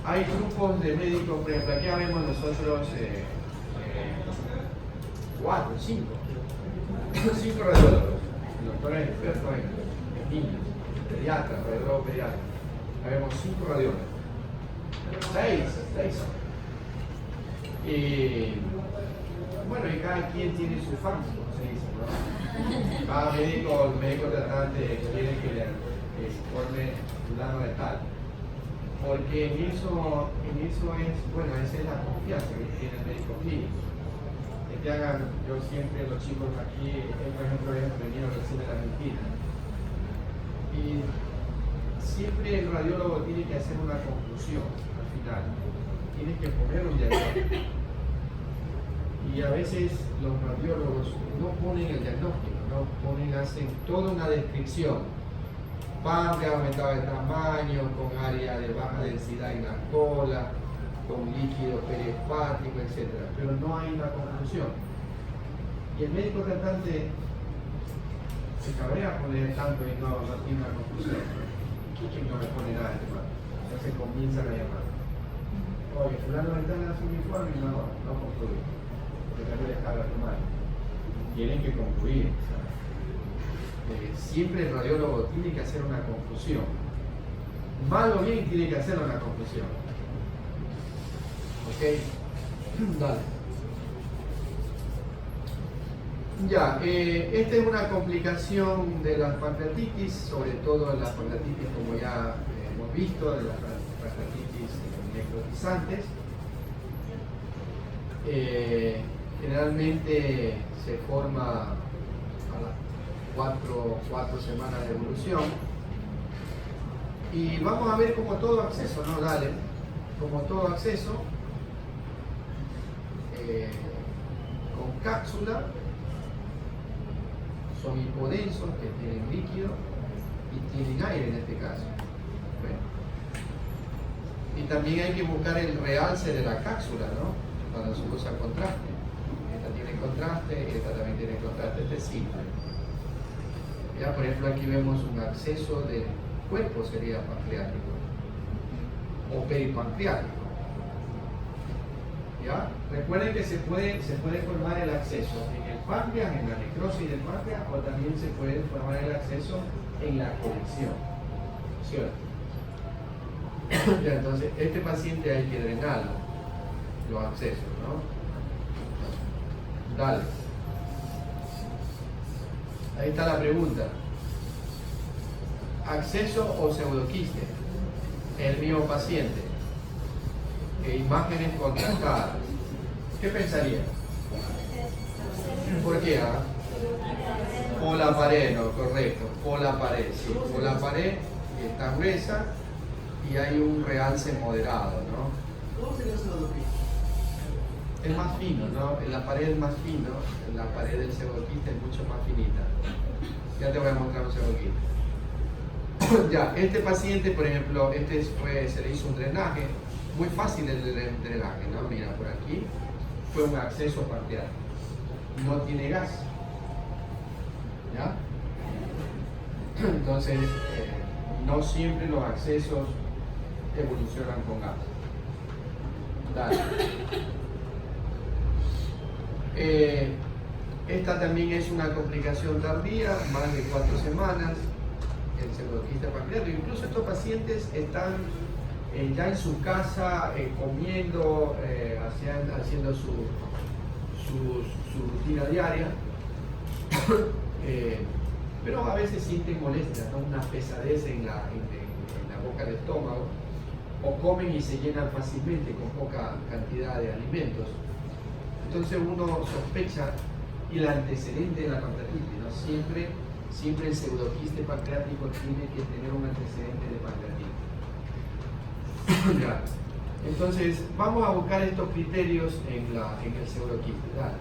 Hay grupos de médicos, por ejemplo, aquí vemos nosotros 4, 5 radiólogos, doctores expertos en niños, pediatras, radiólogos pediatras. Vemos 5 radiólogos. 6. Y bueno, y cada quien tiene su fan, como se dice, ¿no? Cada médico tratante quiere que le forme fulano de tal. Porque en eso es, bueno, esa es la confianza que tiene el médico clínico. Que hagan, yo siempre, los chicos aquí, por ejemplo, han venido recién de la Argentina. Y siempre el radiólogo tiene que hacer una conclusión al final. Tiene que poner un diagnóstico. Y a veces los radiólogos no ponen el diagnóstico, hacen toda una descripción. Páncreas aumentado de tamaño, con área de baja densidad en la cola, con líquido perihepático, etc. Pero no hay una conclusión. Y el médico tratante se cabrea por leer tanto y no tiene una conclusión. ¿Quién no me pone nada de tema? Entonces comienzan a llamar. Oye, fulano de tal hace un informe y no concluye. Porque también les habla tu madre. Tienen que concluir. Siempre el radiólogo tiene que hacer una conclusión. Mal o bien tiene que hacer una conclusión. ¿Ok? Dale. Ya, esta es una complicación de las pancreatitis, sobre todo las pancreatitis como ya hemos visto, de las pancreatitis necrotizantes. Generalmente se forma a las 4 semanas de evolución. Y vamos a ver como todo acceso, ¿no? Dale, como todo acceso, con cápsula, son hipodensos que tienen líquido y tienen aire en este caso. ¿Ven? Y también hay que buscar el realce de la cápsula, ¿no? Cuando se usa contraste. Esta tiene contraste y esta también tiene contraste. Este es simple. Ya, por ejemplo, aquí vemos un acceso del cuerpo, sería pancreático o peripancreático. ¿Ya? Recuerden que se puede formar el acceso en el páncreas, en la necrosis del páncreas, o también se puede formar el acceso en la colección. ¿Cierto? Ya, entonces, este paciente hay que drenarlo, los accesos, ¿no? Dale. Ahí está la pregunta. ¿Acceso o pseudoquiste? El mío paciente. Imágenes contrastadas. ¿Qué pensaría? ¿Por qué? Por la pared, no, correcto. Por la pared, sí. Por la pared está gruesa y hay un realce moderado, ¿no? ¿Cómo sería pseudoquiste? Es más fino, ¿no? La pared es más fino, la pared del pseudoquiste es mucho más finita. Ya te voy a mostrar un pseudoquiste. Ya, este paciente, por ejemplo, se le hizo un drenaje, muy fácil el drenaje, ¿no? Mira, por aquí fue un acceso parcial. No tiene gas. ¿Ya? Entonces, no siempre los accesos evolucionan con gas. Dale. Esta también es una complicación tardía, más de 4 semanas, el pseudoquiste pancreático. Incluso estos pacientes están ya en su casa comiendo, haciendo su rutina diaria, pero a veces sienten molestias, ¿no? Una pesadez en la boca del estómago, o comen y se llenan fácilmente con poca cantidad de alimentos. Entonces uno sospecha y el antecedente de la pancreatitis, ¿no? Siempre el pseudoquiste pancreático tiene que tener un antecedente de pancreatitis. Ya. Entonces vamos a buscar estos criterios en el pseudoquiste. Dale.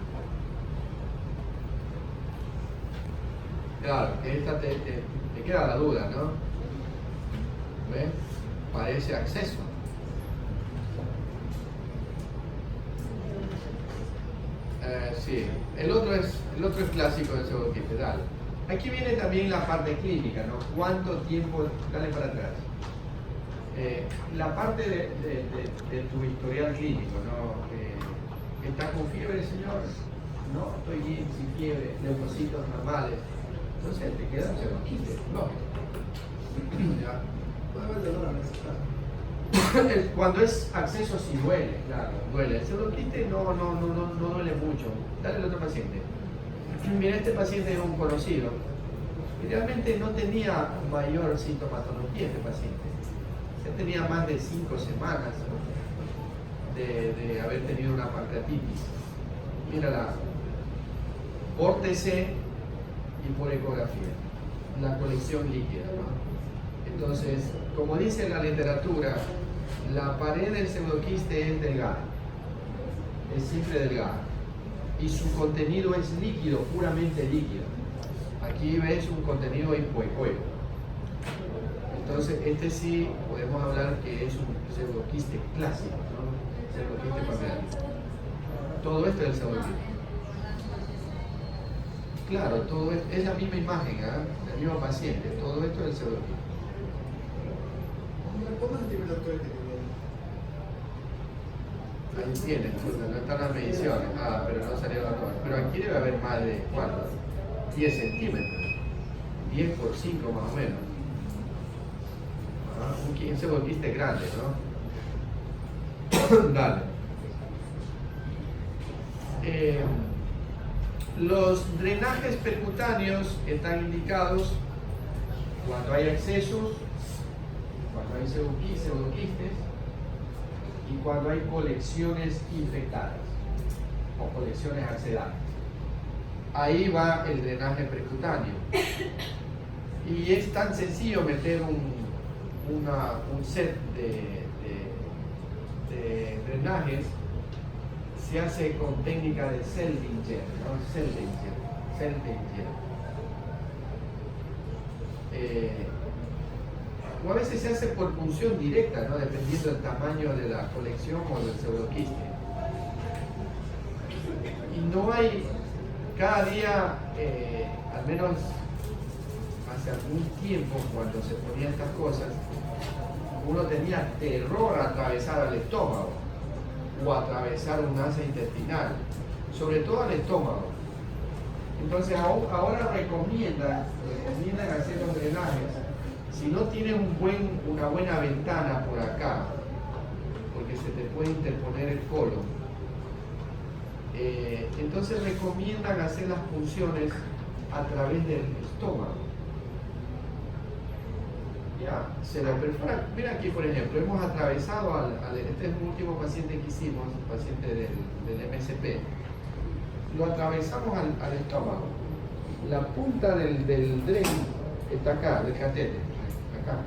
Claro, esta te queda la duda, ¿no? ¿Ven? Parece acceso. Sí, el otro es clásico del pseudoquiste. Dale. Aquí viene también la parte clínica, ¿no? ¿Cuánto tiempo? Dale para atrás. La parte de tu historial clínico, ¿no? ¿Estás con fiebre, señor? No, estoy bien, sin fiebre, leucocitos normales. Entonces te queda un pseudoquiste, lógico. ¿Ya? Puede haber dolor en ese caso. Cuando es acceso sí duele, claro, duele. El pseudoquiste no duele mucho. Dale al otro paciente. Mira, este paciente es un conocido. Realmente no tenía mayor sintomatología este paciente. Él tenía más de 5 semanas de haber tenido una pancreatitis. Mírala, por TC y por ecografía, la colección líquida, ¿no? Entonces, como dice la literatura, la pared del pseudoquiste es delgada, es siempre delgada, y su contenido es líquido, puramente líquido. Aquí ves un contenido hipoecoico. Entonces, este sí podemos hablar que es un pseudoquiste clásico, ¿no? Pseudoquiste pancreático. Todo esto es el pseudoquiste. Claro, todo es la misma imagen, ¿eh? El mismo paciente, todo esto es el pseudoquiste. ¿Cómo se tiene el doctor que tiene? Ahí tienen, no están las mediciones, pero no salieron las cosas. Pero aquí debe haber más de, ¿cuánto? 10 centímetros, 10 por 5 más o menos. Un pseudoquiste grande, ¿no? Dale. Los drenajes percutáneos están indicados cuando hay accesos, cuando hay pseudoquistes y cuando hay colecciones infectadas. o colecciones axedales. Ahí va el drenaje percutáneo. Y es tan sencillo meter un set de drenajes. Se hace con técnica de Seldinger, ¿no? Seldinger. O a veces se hace por punción directa, ¿no? Dependiendo del tamaño de la colección o del pseudoquiste. Y no hay, cada día, al menos hace algún tiempo, cuando se ponían estas cosas, uno tenía terror a atravesar al estómago o a atravesar un asa intestinal, sobre todo al estómago. Entonces ahora recomiendan hacer los drenajes. Si no tienes una buena ventana por acá, porque se te puede interponer el colon, entonces recomiendan hacer las punciones a través del estómago. ¿Ya? Se lo perforan. Mira aquí, por ejemplo, hemos atravesado este es el último paciente que hicimos, paciente del MSP. Lo atravesamos al estómago. La punta del drain está acá, del catéter. Acá.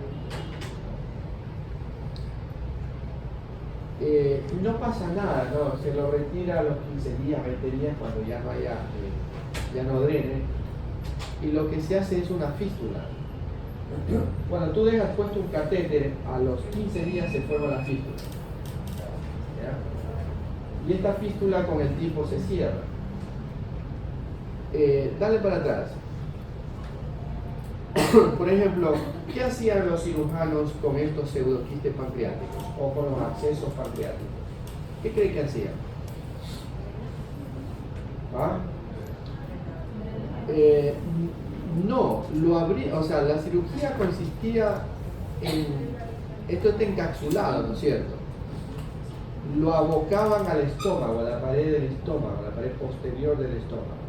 No pasa nada, ¿no? Se lo retira a los 15 días, 20 días cuando ya no haya, ya no drene. Y lo que se hace es una fístula. Cuando tú dejas puesto un catéter, a los 15 días se forma la fístula. ¿Ya? Y esta fístula con el tiempo se cierra. Dale para atrás. Por ejemplo, ¿qué hacían los cirujanos con estos pseudoquistes pancreáticos o con los abscesos pancreáticos? ¿Qué creen que hacían? ¿Ah? No, lo abría, o sea, la cirugía consistía en, esto está encapsulado, ¿no es cierto? Lo abocaban al estómago, a la pared del estómago, a la pared posterior del estómago.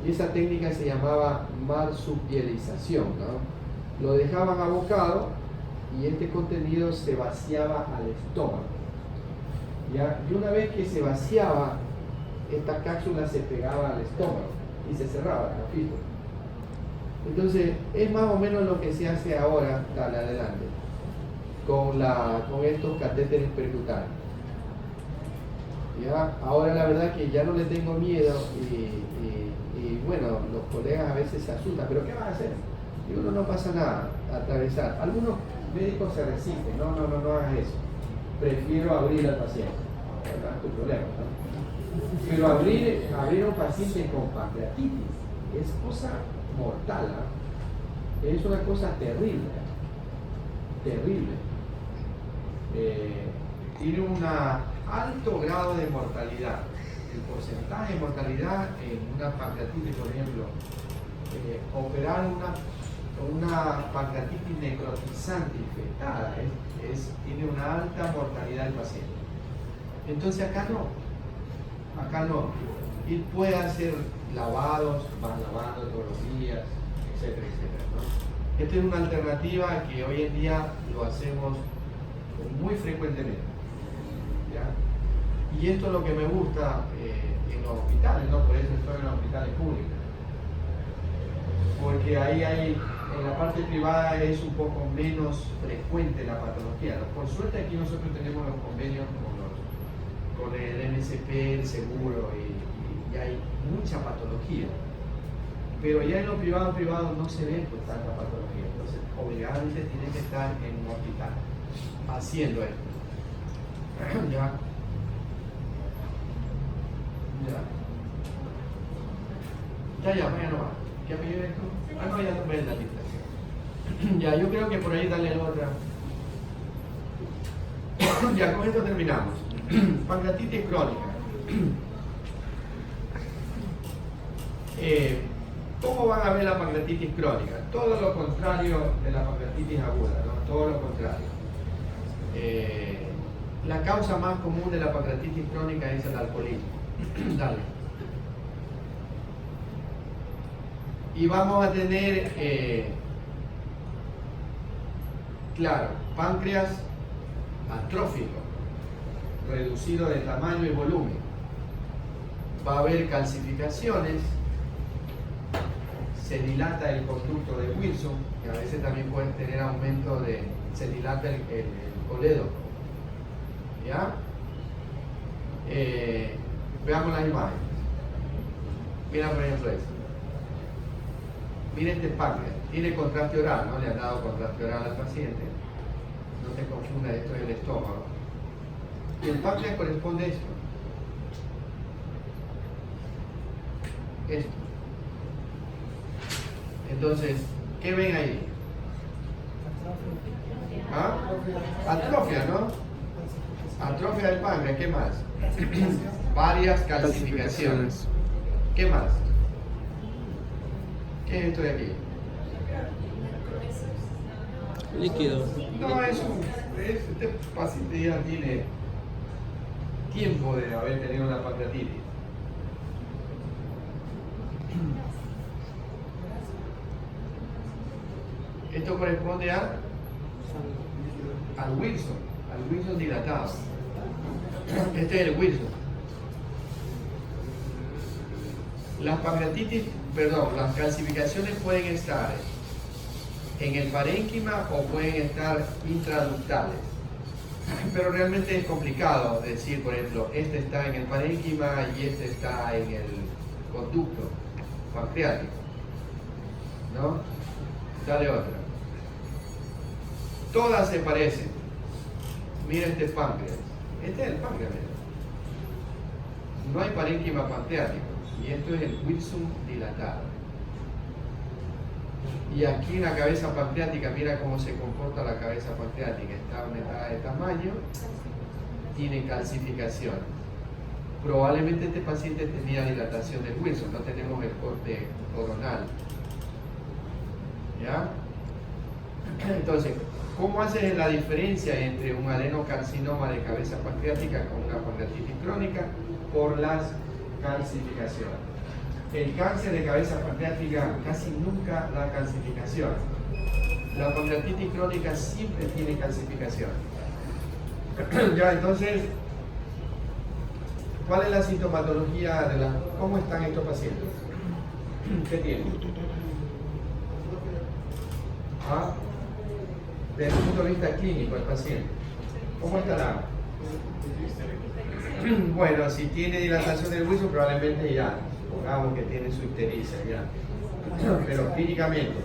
Y esa técnica se llamaba marsupialización, ¿no? Lo dejaban abocado y este contenido se vaciaba al estómago. ¿Ya? Y una vez que se vaciaba, esta cápsula se pegaba al estómago y se cerraba la fístula. Entonces, es más o menos lo que se hace ahora, dale adelante, con estos catéteres percutáneos. ¿Ya? Ahora la verdad que ya no le tengo miedo y bueno, los colegas a veces se asustan, pero ¿qué van a hacer? Digo, no pasa nada, atravesar. Algunos médicos se resisten, no hagas eso. Prefiero abrir al paciente, no es tu problema, ¿no? Pero abrir a un paciente con pancreatitis es cosa mortal, ¿eh? Es una cosa terrible, terrible. Tiene un alto grado de mortalidad. El porcentaje de mortalidad en una pancreatitis, por ejemplo, operar una pancreatitis necrotizante infectada tiene una alta mortalidad del paciente. Entonces acá no. Y puede hacer lavados, van lavando todos los días, etcétera, ¿no? Esta es una alternativa que hoy en día lo hacemos muy frecuentemente, ¿ya? Y esto es lo que me gusta en los hospitales, ¿no? Por eso estoy en los hospitales públicos. Porque ahí en la parte privada es un poco menos frecuente la patología. Por suerte aquí nosotros tenemos los convenios con el MSP, el seguro, y hay mucha patología. Pero ya en lo privado no se ve pues tanta patología. Entonces, obligadamente tiene que estar en un hospital haciendo esto. ¿Ya? Ya, vaya nomás. ¿Qué apellido es esto? Ah, no, ya no ven la lista. Ya, yo creo que por ahí dale la otra. Ya, con esto terminamos. Pancreatitis crónica. ¿Cómo van a ver la pancreatitis crónica? Todo lo contrario de la pancreatitis aguda, ¿no? Todo lo contrario. La causa más común de la pancreatitis crónica es el alcoholismo. Dale. Y vamos a tener, claro, páncreas atrófico, reducido de tamaño y volumen. va a haber calcificaciones, se dilata el conducto de Wilson, que a veces también pueden tener aumento se dilata el colédoco. ¿Ya? Veamos las imágenes. Mira por ejemplo esto. Miren este páncreas, tiene contraste oral, ¿no? Le han dado contraste oral al paciente. No te confunda, esto es el estómago. Y el páncreas corresponde a esto. Esto. Entonces, ¿qué ven ahí? ¿Ah? Atrofia, ¿no? Atrofia del páncreas, ¿qué más? Varias calcificaciones. ¿Qué más? ¿Qué es esto de aquí? Líquido. No, este paciente ya tiene tiempo de haber tenido una pancreatitis. Esto corresponde al Wilson dilatado. Este es el Wilson. Las las calcificaciones pueden estar en el parénquima o pueden estar intraductales. Pero realmente es complicado decir, por ejemplo, este está en el parénquima y este está en el conducto pancreático. ¿No? Dale otra. Todas se parecen. Mira este páncreas. Este es el páncreas. No hay parénquima pancreático. Y esto es el Wilson dilatado. Y aquí en la cabeza pancreática, mira cómo se comporta la cabeza pancreática. Está aumentada de tamaño, tiene calcificación. Probablemente este paciente tenía dilatación del Wilson, no tenemos el corte coronal. ¿Ya? Entonces, ¿cómo haces la diferencia entre un adenocarcinoma de cabeza pancreática con una pancreatitis crónica? Por las calcificaciones. El cáncer de cabeza pancreática casi nunca da calcificación. La pancreatitis crónica siempre tiene calcificación. Ya, entonces, ¿cuál es la sintomatología cómo están estos pacientes? ¿Qué tienen? ¿Ah? Desde el punto de vista clínico, el paciente, ¿cómo estará? Bueno, si tiene dilatación del Wilson, probablemente ya, supongamos que tiene su ictericia ya. Pero clínicamente.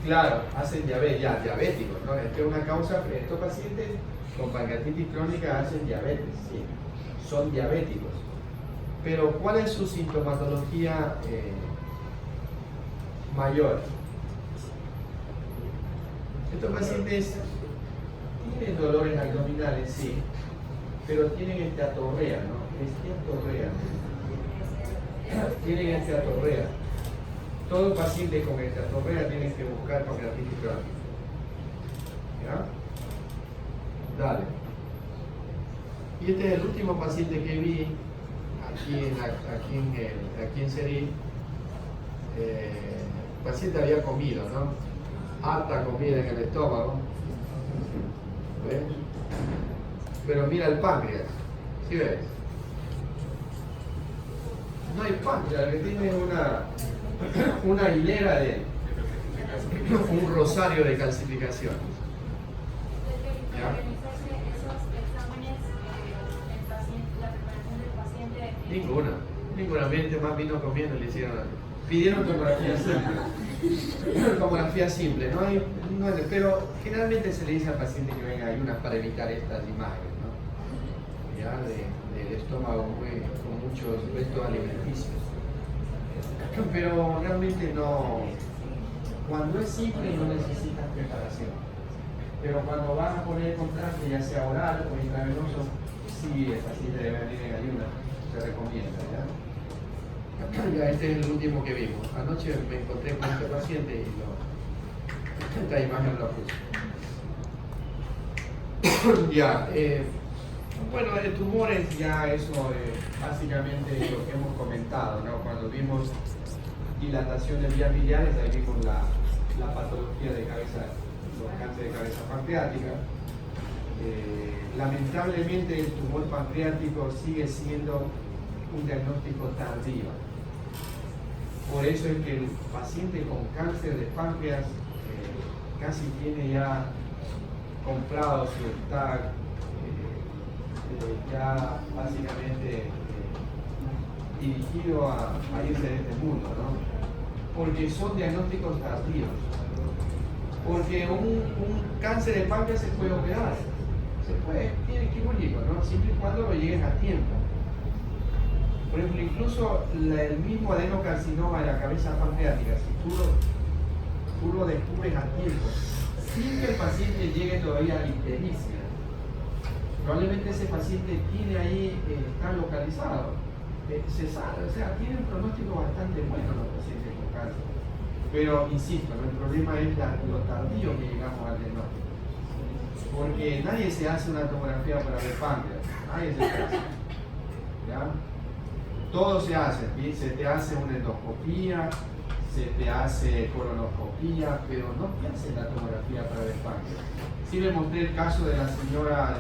Claro, hacen diabetes, ya, diabéticos, ¿no? Esta es una causa, estos pacientes con pancreatitis crónica hacen diabetes, sí, son diabéticos. Pero, ¿cuál es su sintomatología mayor? Estos pacientes tienen dolores abdominales, sí, pero tienen esteatorrea, ¿no? Esteatorrea. Tienen esteatorrea. Todo paciente con esteatorrea tiene que buscar pancreatitis crónica. ¿Ya? Dale. Y este es el último paciente que vi aquí en Seri. El paciente había comido, ¿no? Harta comida en el estómago. ¿Ves? Pero mira el páncreas. ¿Sí ves? No hay páncreas, que tiene una hilera un rosario de calcificaciones. ¿Ya? Ninguna, mientras más vino comiendo le hicieron. Pidieron tomografía simple. Tomografía simple, pero generalmente se le dice al paciente que venga ayunas para evitar estas imágenes, ¿no? Ya del estómago con muchos restos alimenticios. Pero realmente no. Cuando es simple no necesitas preparación. Pero cuando vas a poner contraste, ya sea oral o intravenoso, sí, el paciente debe venir en ayunas. Se recomienda, ¿ya? Ya este es el último que vimos. Anoche me encontré con este paciente y esta imagen lo puse. Ya, bueno, de tumores ya eso básicamente lo que hemos comentado, ¿no? Cuando vimos dilatación de vías biliares, ahí vimos la patología de cabeza, los cánceres de cabeza pancreática. lamentablemente el tumor pancreático sigue siendo un diagnóstico tardío. Por eso es que el paciente con cáncer de páncreas casi tiene ya comprado su tag, ya básicamente dirigido a irse de este mundo, ¿no? Porque son diagnósticos tardíos. Porque un cáncer de páncreas se puede operar, tiene quirúrgico, ¿no? Siempre y cuando lo llegues a tiempo. Por ejemplo, incluso el mismo adenocarcinoma de la cabeza pancreática, si tú lo descubres a tiempo, sin que el paciente llegue todavía a la ictericia, probablemente ese paciente tiene ahí, está localizado, se sabe, o sea, tiene un pronóstico bastante bueno los pacientes con cáncer. Pero insisto, ¿no? El problema es lo tardío que llegamos al diagnóstico. Porque nadie se hace una tomografía para ver páncreas, nadie se hace. ¿Ya? Todo se hace, ¿sí? Se te hace una endoscopía, se te hace colonoscopía, pero no te hacen la tomografía para ver páncreas. Sí le mostré el caso de la señora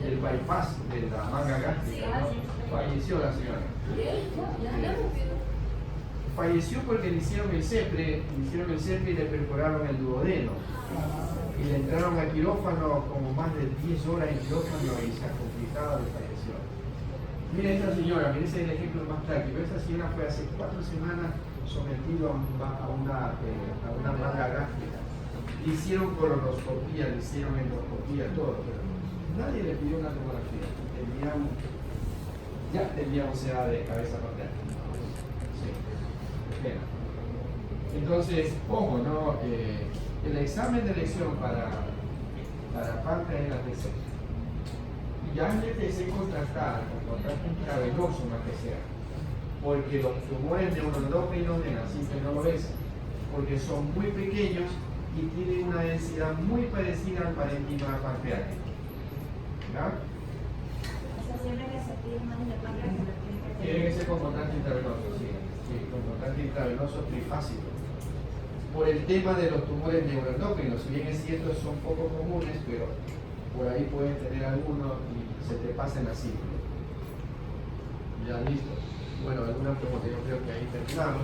del bypass, de la manga gástrica, ¿no? Falleció la señora. Falleció porque le hicieron el CEPRE y le perforaron el duodeno. Y le entraron a quirófano como más de 10 horas en quirófano y se ha complicado y falleció. Mire esta señora, mire ese es el ejemplo más práctico. Esta señora fue hace 4 semanas sometido a una manga gástrica. Le hicieron colonoscopía, le hicieron endoscopía, todo, pero nadie le pidió una tomografía. Ya tenía OCA de cabeza pancreática. Sí. Bien. Entonces, ojo, ¿no? El examen de elección para páncreas es la TC. Y ya es la TC contrastada, con contraste intravenoso más que sea. Porque los tumores neuroendocrinos de la simple no lo es, porque son muy pequeños y tienen una densidad muy parecida al parénquima pancreático. ¿Ya? O sea, siempre que se pide más de páncreas, Tiene que ser con contraste intravenoso, sí, con contraste intravenoso trifásico. Por el tema de los tumores neuroendocrinos, si bien es cierto son poco comunes, pero por ahí puedes tener alguno y se te pasa en la simple. Ya listo. Bueno, alguna pregunta, yo creo que ahí terminamos.